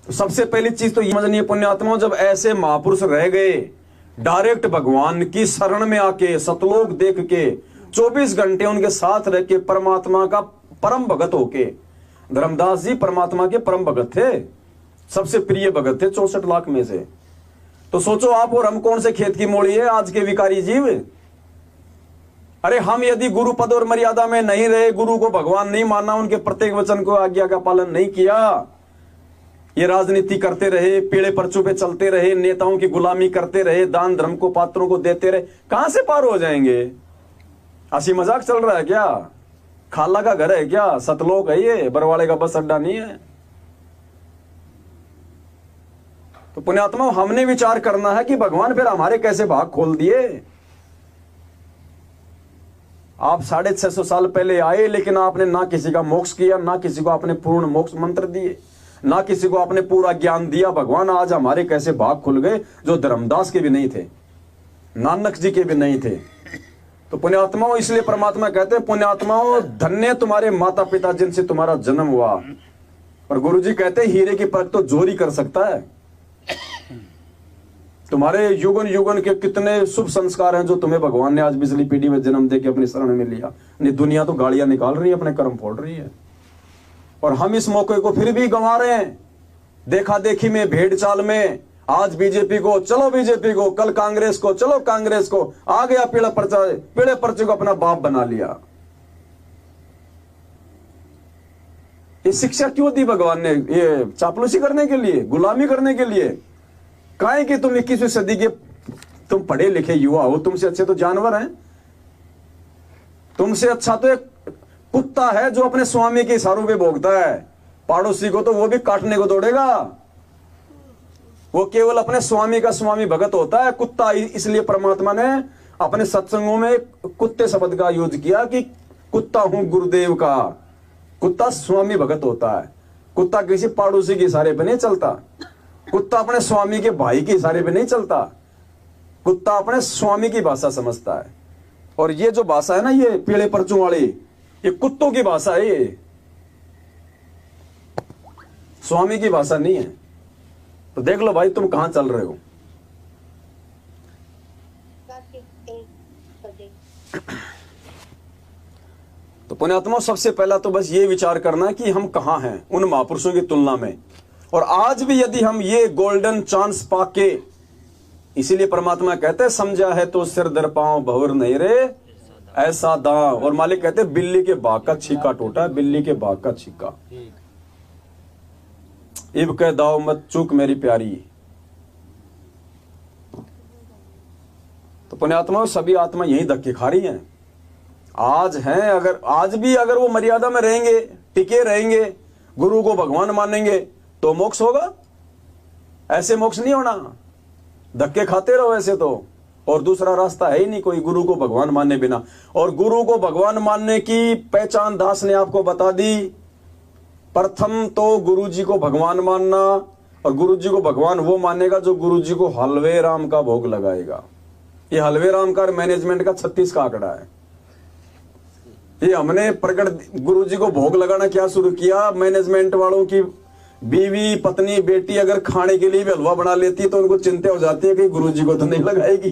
सबसे पहली चीज तो ये समझनी है पुण्यात्माओं, जब ऐसे महापुरुष रह गए डायरेक्ट भगवान की शरण में आके सतलोक देख के 24 घंटे उनके साथ रह के परमात्मा का परम भगत होके, धर्मदास जी परमात्मा के परम भगत थे, सबसे प्रिय भगत थे 64 लाख में से। तो सोचो आप और हम कौन से खेत की मोड़ी है आज के विकारी जीव। अरे हम यदि गुरु पद और मर्यादा में नहीं रहे, गुरु को भगवान नहीं माना, उनके प्रत्येक वचन को आज्ञा का पालन नहीं किया, ये राजनीति करते रहे, पीड़े पर्चों पे चलते रहे, नेताओं की गुलामी करते रहे, दान धर्म को पात्रों को देते रहे, कहां से पार हो जाएंगे? हंसी मजाक चल रहा है क्या? खाला का घर है क्या? सतलोक है ये, बरवाड़े का बस अड्डा नहीं है। तो पुण्यात्मा हमने विचार करना है कि भगवान फिर हमारे कैसे भाग खोल दिए। आप 650 साल पहले आए, लेकिन आपने ना किसी का मोक्ष किया, ना किसी को आपने पूर्ण मोक्ष मंत्र दिए, ना किसी को आपने पूरा ज्ञान दिया। भगवान आज हमारे कैसे भाग खुल गए, जो धर्मदास के भी नहीं थे, नानक जी के भी नहीं थे। तो पुण्यात्माओं, इसलिए परमात्मा कहते हैं पुण्यात्माओं धन्य तुम्हारे माता पिता जिनसे तुम्हारा जन्म हुआ। और गुरु जी कहते हैं हीरे की परख तो जोर ही कर सकता है। तुम्हारे युगन युगन के कितने शुभ संस्कार हैं जो तुम्हें भगवान ने आज बिजली पीढ़ी में जन्म देके अपनी शरण में लिया। नहीं, दुनिया तो गालियां निकाल रही है, अपने कर्म फोड़ रही है, और हम इस मौके को फिर भी गंवा रहे हैं। देखा देखी में, भेड़ चाल में, आज बीजेपी को चलो बीजेपी को, कल कांग्रेस को चलो कांग्रेस को, आ गया पीड़े पर्चे को अपना बाप बना लिया। ये शिक्षा क्यों दी भगवान ने? ये चापलूसी करने के लिए, गुलामी करने के लिए? काहे कि तुम 21वीं सदी के तुम पढ़े लिखे युवा हो, तुमसे अच्छे तो जानवर हैं। तुमसे अच्छा तो एक कुत्ता है जो अपने स्वामी के इशारों पे भोगता है, पड़ोसी को तो वो भी काटने को दौड़ेगा। वो केवल अपने स्वामी का स्वामी भगत होता है कुत्ता। इसलिए परमात्मा ने अपने सत्संगों में कुत्ते शब्द का यूज किया कि कुत्ता हूं गुरुदेव का। कुत्ता स्वामी भगत होता है। कुत्ता किसी पड़ोसी के इशारे पे नहीं चलता, कुत्ता अपने स्वामी के भाई के इशारे पे नहीं चलता, कुत्ता अपने स्वामी की भाषा समझता है। और ये जो भाषा है ना, ये पीले पर्चों वाली, ये कुत्तों की भाषा है, ये स्वामी की भाषा नहीं है। तो देख लो भाई तुम कहां चल रहे हो। तो पुण्यात्मा, सबसे पहला तो बस ये विचार करना कि हम कहां हैं उन महापुरुषों की तुलना में। और आज भी यदि हम ये गोल्डन चांस पाके, इसीलिए परमात्मा कहते हैं समझा है तो सिर दर पांव भवर नहीं रे ऐसा दांव। और मालिक कहते हैं बिल्ली के भाग का छीका टूटा, बिल्ली के भाग का छीका। इब कह दाव मत चूक मेरी प्यारी। तो पुण्यात्मा, सभी आत्मा यही धक्के खा रही हैं आज हैं। अगर आज भी अगर वो मर्यादा में रहेंगे, टिके रहेंगे, गुरु को भगवान मानेंगे तो मोक्ष होगा। ऐसे मोक्ष नहीं होना, धक्के खाते रहो ऐसे तो। और दूसरा रास्ता है ही नहीं कोई गुरु को भगवान मानने बिना। और गुरु को भगवान मानने की पहचान दास ने आपको बता दी। प्रथम तो गुरु जी को भगवान मानना, और गुरु जी को भगवान वो मानेगा जो गुरु जी को हलवे राम का भोग लगाएगा। ये हलवे राम का मैनेजमेंट का 36 का आंकड़ा है। ये हमने प्रकट गुरु जी को भोग लगाना क्या शुरू किया? मैनेजमेंट वालों की बीवी पत्नी बेटी अगर खाने के लिए भी हलवा बना लेती है तो उनको चिंता हो जाती है कि गुरु जी को तो नहीं लगाएगी।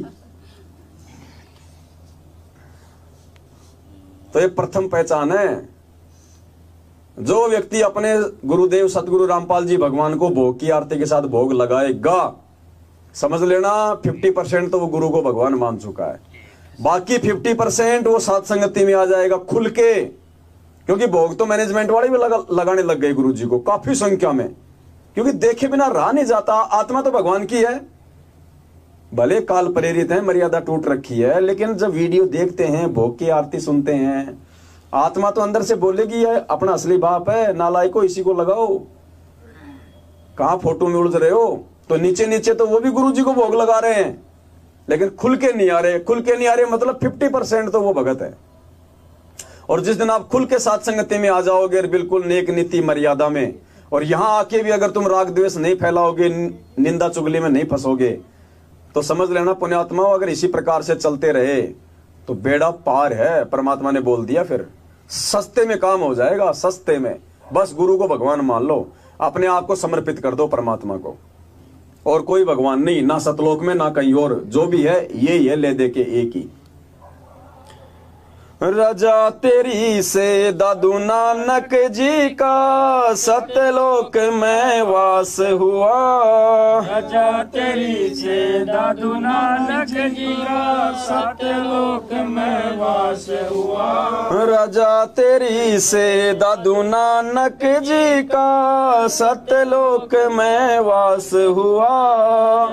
तो ये प्रथम पहचान है। जो व्यक्ति अपने गुरुदेव सतगुरु रामपाल जी भगवान को भोग की आरती के साथ भोग लगाएगा, समझ लेना 50% तो वो गुरु को भगवान मान चुका है। बाकी 50% वो साथ संगति में आ जाएगा खुल के। क्योंकि भोग तो मैनेजमेंट वाले भी लगाने लग गए गुरु जी को काफी संख्या में, क्योंकि देखे बिना रहा नहीं जाता। आत्मा तो भगवान की है, भले काल प्रेरित है, मर्यादा टूट रखी है, लेकिन जब वीडियो देखते हैं, भोग की आरती सुनते हैं, आत्मा तो अंदर से बोलेगी ये अपना असली बाप है, नालायको इसी को लगाओ। कहां फोटो में उलझ रहे हो? तो नीचे नीचे तो वो भी गुरु जी को भोग लगा रहे हैं, लेकिन खुल के नहीं आ रहे। खुल के नहीं आ रहे मतलब 50% तो वो भगत है। और जिस दिन आप खुल के साथ संगति में आ जाओगे, बिल्कुल नेक नीति मर्यादा में, और यहां आके भी अगर तुम राग द्वेष नहीं फैलाओगे, निंदा चुगली में नहीं फंसोगे, तो समझ लेना पुण्यात्मा, अगर इसी प्रकार से चलते रहे तो बेड़ा पार है। परमात्मा ने बोल दिया, फिर सस्ते में काम हो जाएगा, सस्ते में। बस गुरु को भगवान मान लो। अपने आप को समर्पित कर दो परमात्मा को। और कोई भगवान नहीं, ना सतलोक में ना कहीं और, जो भी है ये ही है, ले दे के एक ही। रजा तेरी से दादू नानक जी का सतलोक में वास हुआ। रजा तेरी से दादू नानक जी का सतलोक में वास हुआ। रजा तेरी से दादू नानक जी का सतलोक में वास हुआ।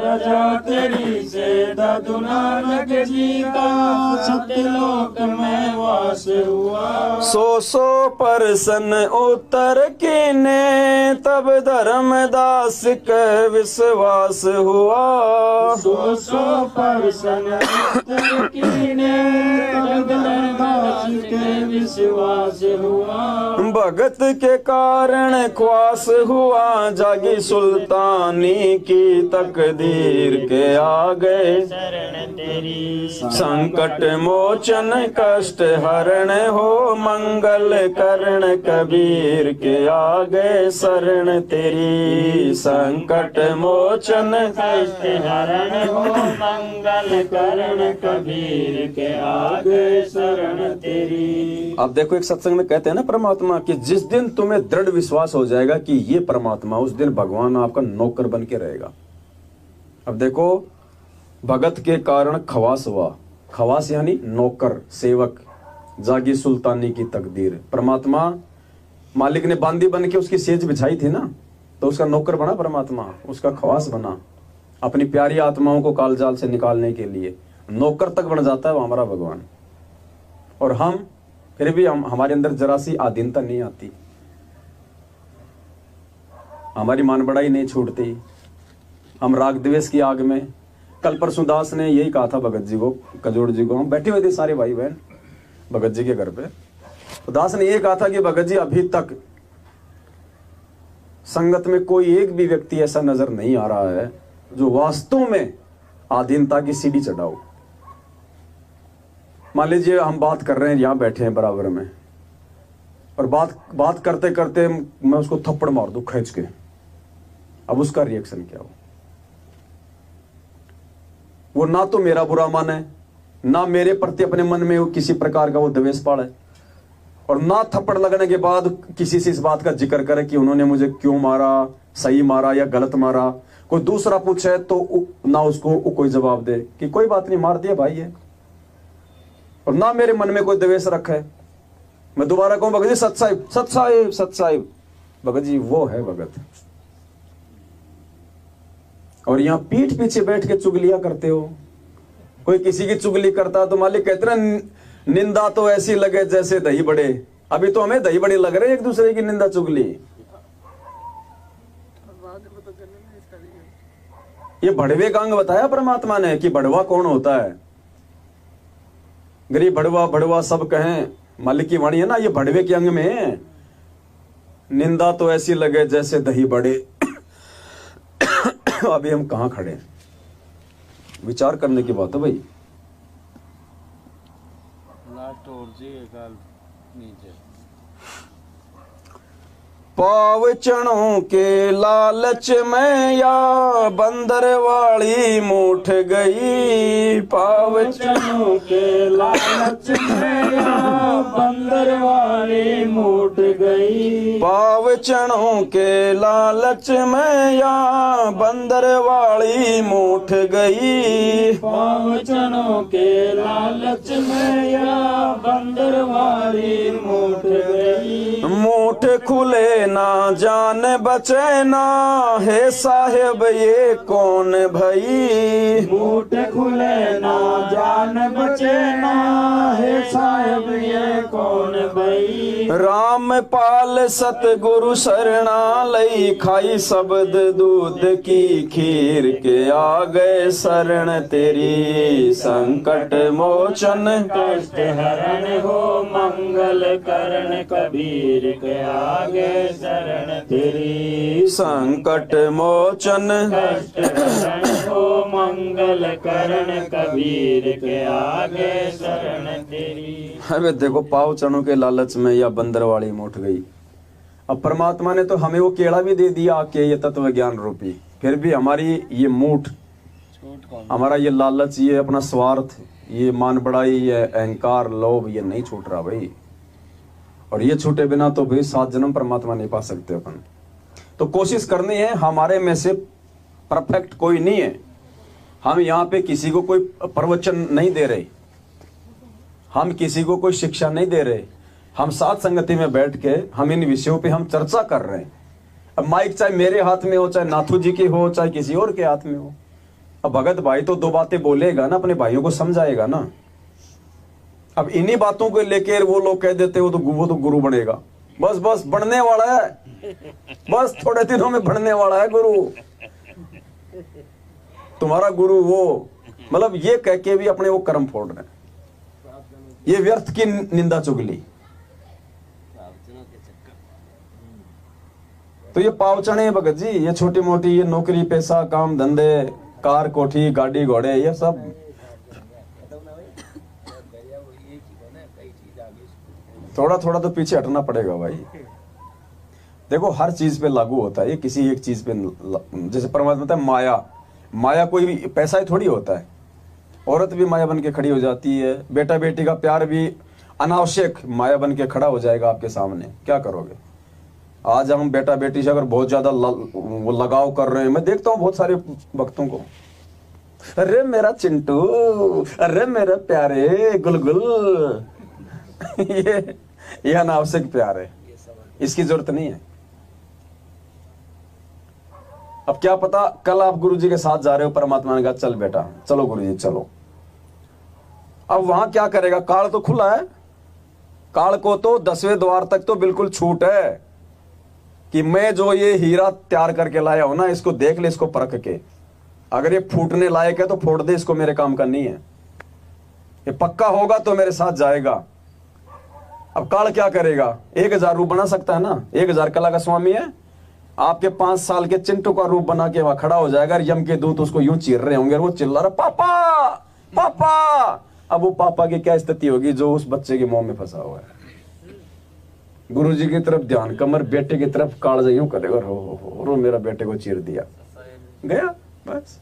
रजा तेरी से दादू नानक जी का सतलोक में वास हुआ। सो परसन उतर कीने तब धर्मदास के विश्वास हुआ। सो परसन उतर कीने तब धर्मदास के विश्वास हुआ। भगत के कारण ख्वास हुआ, जागी सुल्तानी की तकदीर के आगे। शरण तेरी संकट मोचन कष्ट हरण हो, मंगल करण कबीर के आगे शरण तेरी। संकट मोचन कष्ट हरण हो, मंगल करण कबीर के आगे शरण तेरी। अब देखो, एक सत्संग में कहते हैं ना परमात्मा कि जिस दिन तुम्हें दृढ़ विश्वास हो जाएगा कि ये परमात्मा, उस दिन भगवान आपका नौकर बन के रहेगा। अब देखो, भगत के कारण खवास हुआ, खवास यानी नौकर सेवक, जागी सुल्तानी की तकदीर। परमात्मा मालिक ने बांदी बन के उसकी सेज बिछाई थी ना, तो उसका नौकर बना परमात्मा, उसका खवास बना। अपनी प्यारी आत्माओं को कालजाल से निकालने के लिए नौकर तक बन जाता है वो हमारा भगवान। और हम फिर भी हमारे अंदर जरा सी आधीनता नहीं आती, हमारी मान बढ़ाई नहीं छूटती, हम राग द्वेष की आग में। कल परसों दास ने यही कहा था भगत जी को, कजोड़ जी को, हम बैठे हुए थे सारे भाई बहन भगत जी के घर पे, तो दास ने ये कहा था कि भगत जी अभी तक संगत में कोई एक भी व्यक्ति ऐसा नजर नहीं आ रहा है जो वास्तव में आधीनता की सीढ़ी चढ़ाओ। मान लीजिए हम बात कर रहे हैं, यहां बैठे हैं बराबर में, और बात करते करते मैं उसको थप्पड़ मार दूं खींच के, अब उसका रिएक्शन क्या हो? वो ना तो मेरा बुरा माने, ना मेरे प्रति अपने मन में किसी प्रकार का वो द्वेष पाड़े, और ना थप्पड़ लगने के बाद किसी से इस बात का जिक्र करे कि उन्होंने मुझे क्यों मारा, सही मारा या गलत मारा। कोई दूसरा पूछे तो ना उसको कोई जवाब दे कि कोई बात नहीं, मार दिया भाई है, और ना मेरे मन में कोई द्वेष रखे। मैं दोबारा कहूं भगत जी सत साहिब सत साहिब सत साहिब, भगत जी वो है भगत। और यहां पीठ पीछे बैठ के चुगलियां करते हो। कोई किसी की चुगली करता तो मालिक कहते ना, निंदा तो ऐसी लगे जैसे दही बड़े। अभी तो हमें दही बड़े लग रहे हैं एक दूसरे की निंदा चुगली। ये बढ़वे का अंग बताया परमात्मा ने कि बढ़वा कौन होता है। गरीब बढ़वा बढ़वा सब कहें, मालिक की वाणी है ना, ये बढ़वे के अंग में है। निंदा तो ऐसी लगे जैसे दही बड़े। अभी हम कहां खड़े हैं, विचार करने की बात है भाई। नीचे पाव चणों के लालच में या बंदर वाली मूठ गई। पाव चनों के लालच में या बंदर वाली मूठ गई। पाव चणों के लालच में या बंदर वाली मूठ गई। पाव चनों के लालच में या बंदर वाली मूठ गई। मूठ खुले ना जान बचे ना, हे साहेब ये कौन भई। मूठ खुले ना जान बचे ना, हे साहेब ये कौन भई। राम पाल सतगुरु शरणा लई, खाई शब्द दूध की खीर के आ गए शरण तेरी। संकट मोचन कष्ट हरण हो, मंगल करण कबीर के आगे शरण तेरी। संकट मोचन कष्ट हरण हो, मंगल करण कबीर के आगे शरण तेरी। अबे देखो, पाव चनों के लालच में या बंदरवाड़ी मूठ गई। अब परमात्मा ने तो हमें वो केला भी दे दिया आके, ये तत्व ज्ञान रूपी, फिर भी हमारी ये मूठ, हमारा ये लालच, ये अपना स्वार्थ, ये मान बड़ाई, ये अहंकार, लोभ, ये नहीं छूट रहा भाई। और ये छूटे बिना तो भाई 7 जन्म परमात्मा नहीं पा सकते अपन। तो कोशिश करनी है, हमारे में से परफेक्ट कोई नहीं है। हम यहाँ पे किसी को कोई प्रवचन नहीं दे रहे, हम किसी को कोई शिक्षा नहीं दे रहे, हम साथ संगति में बैठ के हम इन विषयों पे हम चर्चा कर रहे हैं। अब माइक चाहे मेरे हाथ में हो, चाहे नाथू जी के हो, चाहे किसी और के हाथ में हो, अब भगत भाई तो 2 बातें बोलेगा ना, अपने भाइयों को समझाएगा ना। अब इन्हीं बातों को लेकर वो लोग कह देते वो तो गुरु बनेगा। बस बस बढ़ने वाला है, बस थोड़े दिनों में बढ़ने वाला है गुरु, तुम्हारा गुरु वो, मतलब ये कह के भी अपने वो कर्म फोड़ रहे हैं। ये व्यर्थ की निंदा चुगली। तो ये पावचने भगत जी, ये छोटी मोटी, ये नौकरी पैसा काम धंधे, कार कोठी गाड़ी घोड़े, ये सब थोड़ा थोड़ा तो पीछे हटना पड़ेगा भाई। देखो हर चीज पे लागू होता है, ये किसी एक चीज पे, जैसे परमात्मा बताता है माया, माया कोई भी पैसा ही थोड़ी होता है, औरत भी माया बन के खड़ी हो जाती है, बेटा बेटी का प्यार भी अनावश्यक माया बन के खड़ा हो जाएगा आपके सामने। क्या करोगे? आज हम बेटा बेटी से अगर बहुत ज्यादा वो लगाव कर रहे हैं, मैं देखता हूँ बहुत सारे भक्तों को, अरे मेरा चिंटू, अरे मेरा प्यारे गुलगुल, ये अनावश्यक प्यार है, इसकी जरूरत नहीं है। अब क्या पता कल आप गुरुजी के साथ जा रहे हो, परमात्मा ने कहा चल बेटा चलो गुरुजी चलो, अब वहां क्या करेगा? काल तो खुला है, काल को तो 10वें द्वार तक तो बिल्कुल छूट है कि मैं जो ये हीरा तैयार करके लाया हूं ना, इसको देख ले, इसको परख के, अगर ये फूटने लायक है तो फोड़ दे, इसको मेरे काम का नहीं है, ये पक्का होगा तो मेरे साथ जाएगा। अब काल क्या करेगा? 1000 रूप बना सकता है ना, 1000 कला का स्वामी है, आपके 5 साल के चिंटू का रूप बना के वहां खड़ा हो जाएगा, यम के दूत उसको यूं चीर रहे होंगे, वो चिल्ला रहा पापा पापा। अब वो पापा की क्या स्थिति होगी जो उस बच्चे के मुंह में फंसा हुआ है? गुरु जी की तरफ ध्यान, कमर, बेटे की तरफ काल यूं करेगा, हो मेरा बेटे को चीर दिया, गया बस।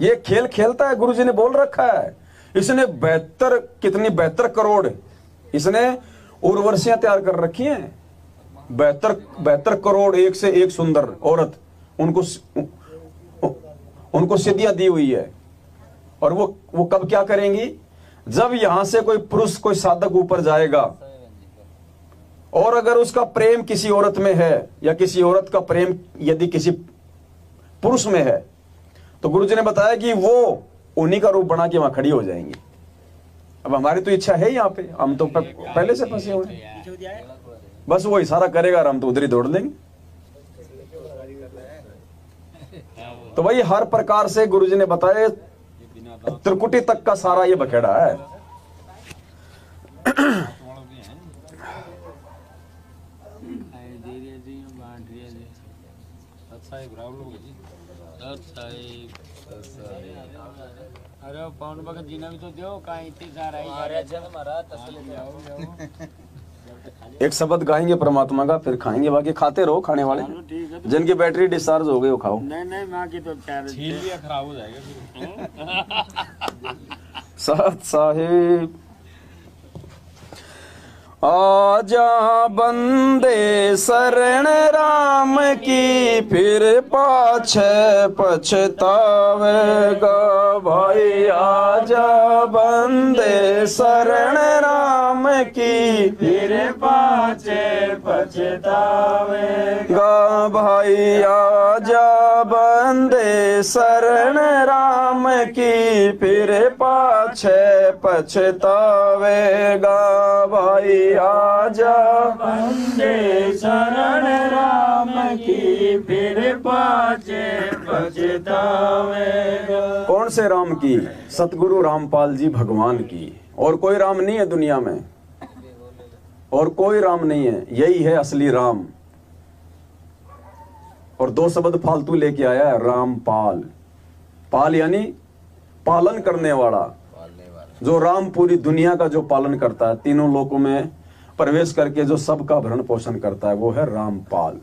ये खेल खेलता है, गुरु जी ने बोल रखा है, इसने 72 कितनी 72 करोड़ इसने उर्वशियां तैयार कर रखी हैं, 72 करोड़, एक से एक सुंदर औरत, उनको सिद्धियां दी हुई है। और वो कब क्या करेंगी? जब यहां से कोई पुरुष, कोई साधक ऊपर जाएगा और अगर उसका प्रेम किसी औरत में है, या किसी औरत का प्रेम यदि किसी पुरुष में है, तो गुरुजी ने बताया कि वो उन्हीं का रूप बना के वहां खड़ी हो जाएंगी। अब हमारी तो इच्छा है यहाँ पे, हम तो पहले से फंसे हुए हैं, बस वो इशारा करेगा और हम तो उधर ही दौड़ लेंगे। तो भाई हर प्रकार से गुरुजी ने बताया, त्रिकुटी तक का सारा ये बखेड़ा है। अरे पवन भगत जी ने भी तो दो कहीं इतनी सारा एक शब्द गाएंगे परमात्मा का, फिर खाएंगे, बाकी खाते रहो खाने वाले। जिनकी बैटरी डिस्चार्ज हो गई वो खाओ। नहीं माँ की तो खराब हो जाएगा। सत साहिब आजा बंदे शरण राम की, फिर पाछे पछतावेगा भाई। आजा बंदे शरण राम की, फिर पाछे पछतावेगा भाई। आजा बंदे शरण राम की, फिर पाछे पछतावेगा भाई। आजा बंदे शरण राम की, फिर पाछे पछतावेगा। कौन से राम की? सतगुरु रामपाल जी भगवान की। और कोई राम नहीं है दुनिया में, और कोई राम नहीं है, यही है असली राम। और 2 शब्द फालतू लेके आया है, रामपाल। पाल यानी पालन करने वाला, जो राम पूरी दुनिया का जो पालन करता है, तीनों लोकों में प्रवेश करके जो सबका भरण पोषण करता है वो है रामपाल।